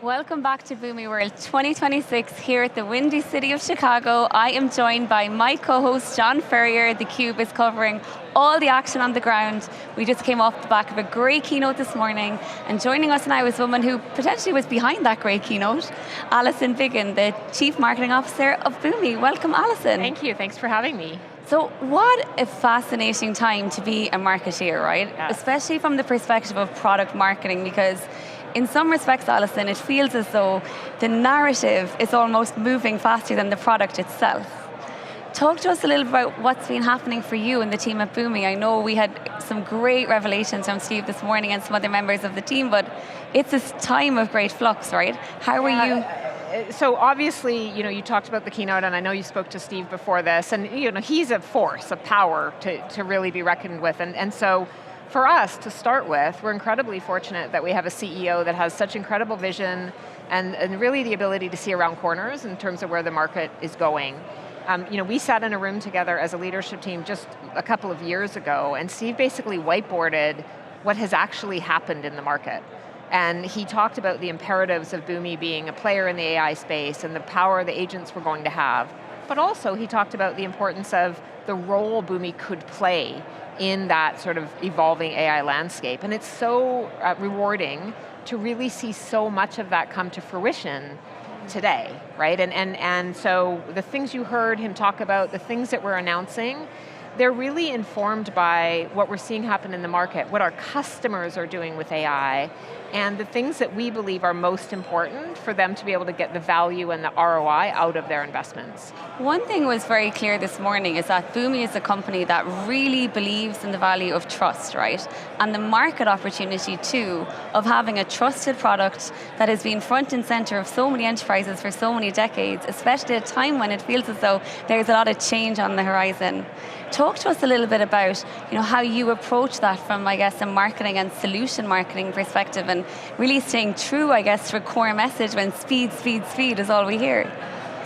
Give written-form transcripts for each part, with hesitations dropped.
Welcome back to Boomi World 2026 here at the windy city of Chicago. I am joined by my co-host John Furrier. theCUBE is covering all the action on the ground. We just came off the back of a great keynote this morning, and joining us now is a woman who potentially was behind that great keynote, Alison Biggan, the Chief Marketing Officer of Boomi. Welcome, Alison. Thank you, thanks for having me. So what a fascinating time to be a marketeer, right? Yes. Especially from the perspective of product marketing, because in some respects, Alison, it feels as though the narrative is almost moving faster than the product itself. Talk to us a little bit about what's been happening for you and the team at Boomi. I know we had some great revelations from Steve this morning and some other members of the team, but it's this time of great flux, right? How are you? So obviously, you talked about the keynote, and I know you spoke to Steve before this, and he's a force, a power to really be reckoned with, and so for us to start with, we're incredibly fortunate that we have a CEO that has such incredible vision and really the ability to see around corners in terms of where the market is going. We sat in a room together as a leadership team just a couple of years ago, and Steve basically whiteboarded what has actually happened in the market. And he talked about the imperatives of Boomi being a player in the AI space and the power the agents were going to have. But also he talked about the importance of the role Boomi could play in that sort of evolving AI landscape. And it's so rewarding to really see so much of that come to fruition today, right? And so the things you heard him talk about, the things that we're announcing, they're really informed by what we're seeing happen in the market, what our customers are doing with AI, and the things that we believe are most important for them to be able to get the value and the ROI out of their investments. One thing was very clear this morning is that Boomi is a company that really believes in the value of trust, right? And the market opportunity too, of having a trusted product that has been front and center of so many enterprises for so many decades, especially at a time when it feels as though there's a lot of change on the horizon. Talk to us a little bit about how you approach that from, I guess, a marketing and solution marketing perspective, and really staying true, I guess, to a core message when speed, speed, speed is all we hear.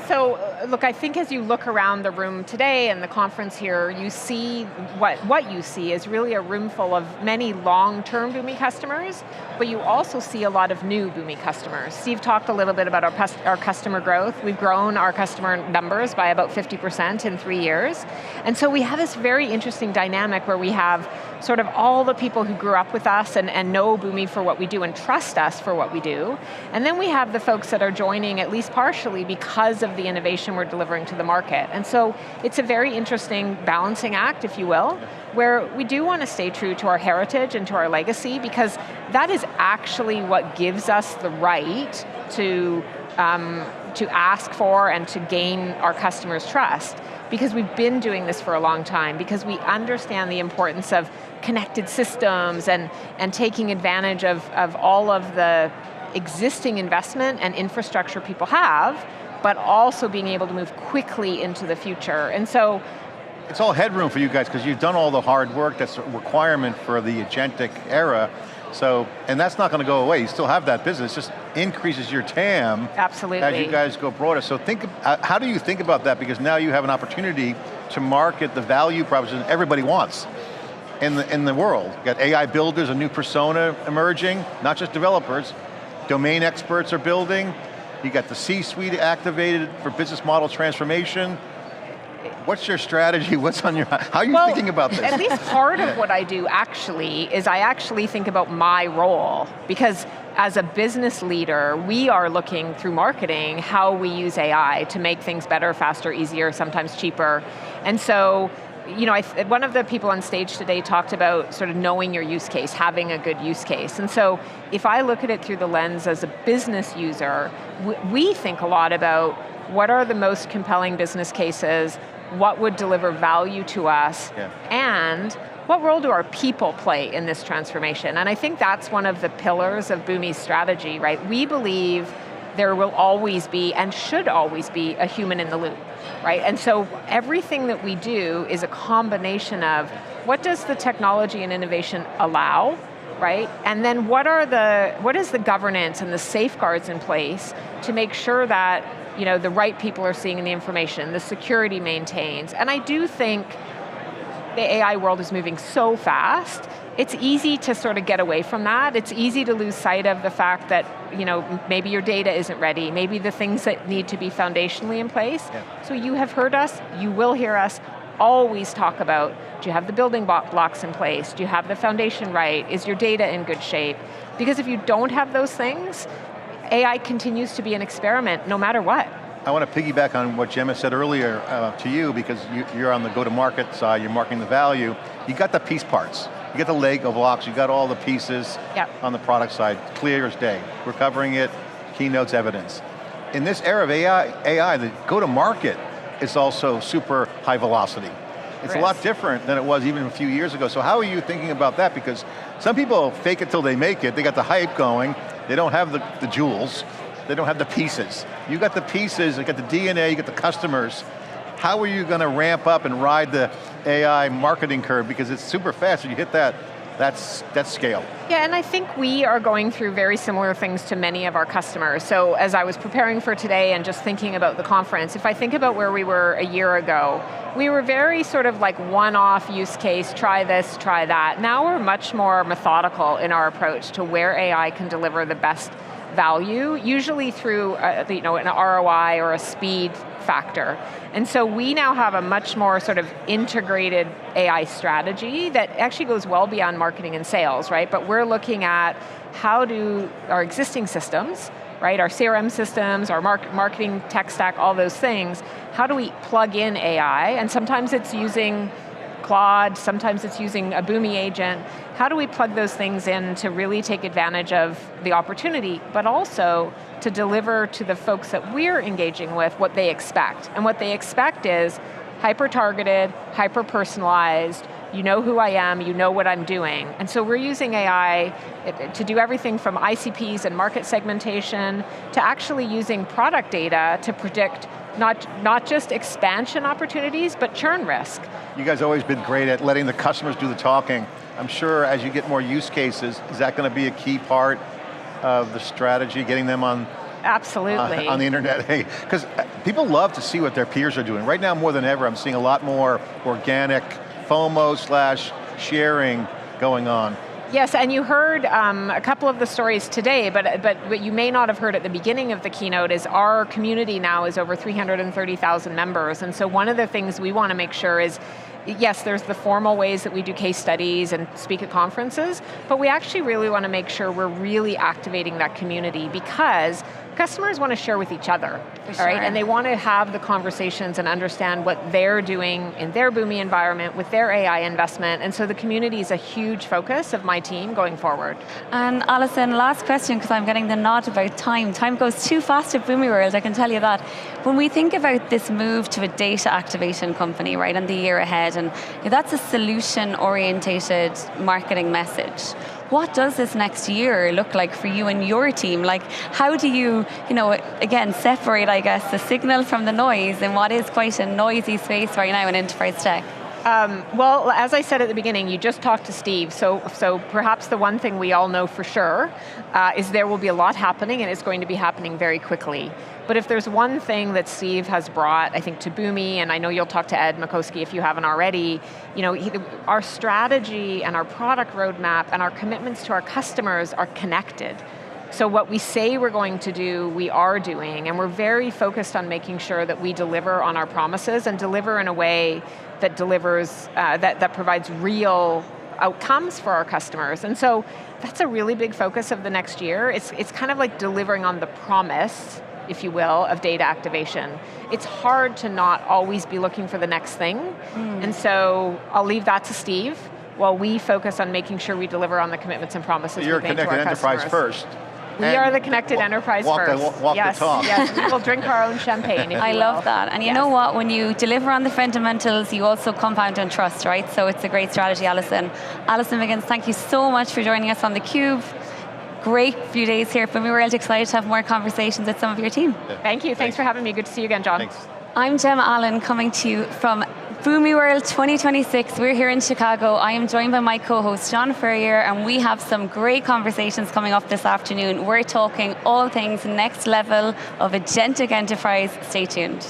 So, look, I think as you look around the room today and the conference here, you see what you see is really a room full of many long-term Boomi customers, but you also see a lot of new Boomi customers. Steve talked a little bit about our customer growth. We've grown our customer numbers by about 50% in 3 years. And so we have this very interesting dynamic where we have sort of all the people who grew up with us and know Boomi for what we do and trust us for what we do. And then we have the folks that are joining at least partially because of the innovation we're delivering to the market. And so it's a very interesting balancing act, if you will, where we do want to stay true to our heritage and to our legacy, because that is actually what gives us the right to ask for and to gain our customers' trust, because we've been doing this for a long time, because we understand the importance of connected systems and taking advantage of all of the existing investment and infrastructure people have, but also being able to move quickly into the future. And so, it's all headroom for you guys because you've done all the hard work that's a requirement for the agentic era. So, and that's not going to go away. You still have that business, it just increases your TAM. Absolutely. As you guys go broader. So how do you think about that? Because now you have an opportunity to market the value proposition everybody wants in the world. You got AI builders, a new persona emerging, not just developers. Domain experts are building. You got the C-suite activated for business model transformation. What's your strategy? How are you thinking about this? At least part of what I do actually is I actually think about my role, because as a business leader, we are looking through marketing how we use AI to make things better, faster, easier, sometimes cheaper. And so, one of the people on stage today talked about sort of knowing your use case, having a good use case. And so if I look at it through the lens as a business user, we think a lot about what are the most compelling business cases, what would deliver value to us, and what role do our people play in this transformation? And I think that's one of the pillars of Boomi's strategy, right? We believe there will always be, and should always be, a human in the loop, right? And so everything that we do is a combination of what does the technology and innovation allow, right? And then what is the governance and the safeguards in place to make sure that the right people are seeing the information, the security maintains. And I do think the AI world is moving so fast, it's easy to sort of get away from that. It's easy to lose sight of the fact that maybe your data isn't ready, maybe the things that need to be foundationally in place. Yeah. So you have heard us, you will hear us, always talk about, do you have the building blocks in place? Do you have the foundation right? Is your data in good shape? Because if you don't have those things, AI continues to be an experiment no matter what. I want to piggyback on what Gemma said earlier to you, because you're on the go-to-market side, you're marking the value. You got the piece parts. You got the Lego blocks, you got all the pieces on the product side, clear as day. We're covering it, keynotes, evidence. In this era of AI, the go-to-market is also super high velocity. It's a lot different than it was even a few years ago. So how are you thinking about that? Because some people fake it till they make it. They got the hype going. They don't have the jewels. They don't have the pieces. You got the pieces, you got the DNA, you got the customers. How are you going to ramp up and ride the AI marketing curve? Because it's super fast when you hit that scale. Yeah, and I think we are going through very similar things to many of our customers. So as I was preparing for today and just thinking about the conference, if I think about where we were a year ago, we were very sort of like one-off use case, try this, try that. Now we're much more methodical in our approach to where AI can deliver the best value, usually through an ROI or a speed factor. And so we now have a much more sort of integrated AI strategy that actually goes well beyond marketing and sales, right? But we're looking at how do our existing systems, right, our CRM systems, our marketing tech stack, all those things, how do we plug in AI? And sometimes it's using Claude, sometimes it's using a Boomi agent. How do we plug those things in to really take advantage of the opportunity, but also to deliver to the folks that we're engaging with what they expect? And what they expect is hyper-targeted, hyper-personalized, you know who I am, you know what I'm doing. And so we're using AI to do everything from ICPs and market segmentation to actually using product data to predict not just expansion opportunities, but churn risk. You guys have always been great at letting the customers do the talking. I'm sure as you get more use cases, is that going to be a key part of the strategy, getting them on Absolutely. On the internet? Hey, because people love to see what their peers are doing. Right now, more than ever, I'm seeing a lot more organic FOMO/sharing going on. Yes, and you heard a couple of the stories today, but what you may not have heard at the beginning of the keynote is our community now is over 330,000 members, and so one of the things we want to make sure is, yes, there's the formal ways that we do case studies and speak at conferences, but we actually really want to make sure we're really activating that community, because customers want to share with each other, all right? And they want to have the conversations and understand what they're doing in their Boomi environment with their AI investment, and so the community is a huge focus of my team going forward. And Alison, last question, because I'm getting the nod about time. Time goes too fast at Boomi World, I can tell you that. When we think about this move to a data activation company, right, and the year ahead, and that's a solution-orientated marketing message. What does this next year look like for you and your team? Like, how do you, again, separate, I guess, the signal from the noise in what is quite a noisy space right now in enterprise tech? Well, as I said at the beginning, you just talked to Steve, so perhaps the one thing we all know for sure is there will be a lot happening, and it's going to be happening very quickly. But if there's one thing that Steve has brought, I think, to Boomi, and I know you'll talk to Ed Makoski if you haven't already, our strategy and our product roadmap and our commitments to our customers are connected. So what we say we're going to do, we are doing, and we're very focused on making sure that we deliver on our promises and deliver in a way that delivers, that provides real outcomes for our customers. And so that's a really big focus of the next year. It's kind of like delivering on the promise, if you will, of data activation. It's hard to not always be looking for the next thing. And so I'll leave that to Steve while we focus on making sure we deliver on the commitments and promises You're we've made to our connected enterprise customers. first. We are the connected enterprise first. Walk the talk. Yes, we will drink our own champagne, if I you will. love that. And you know what, when you deliver on the fundamentals, you also compound on trust, right? So it's a great strategy, Alison. Alison Biggan, thank you so much for joining us on theCUBE. Great few days here at Boomi World. Excited to have more conversations with some of your team. Yeah. Thank you, thanks for having me. Good to see you again, John. Thanks. I'm Gemma Allen, coming to you from Boomi World 2026. We're here in Chicago. I am joined by my co-host, John Furrier, and we have some great conversations coming up this afternoon. We're talking all things next level of agentic enterprise. Stay tuned.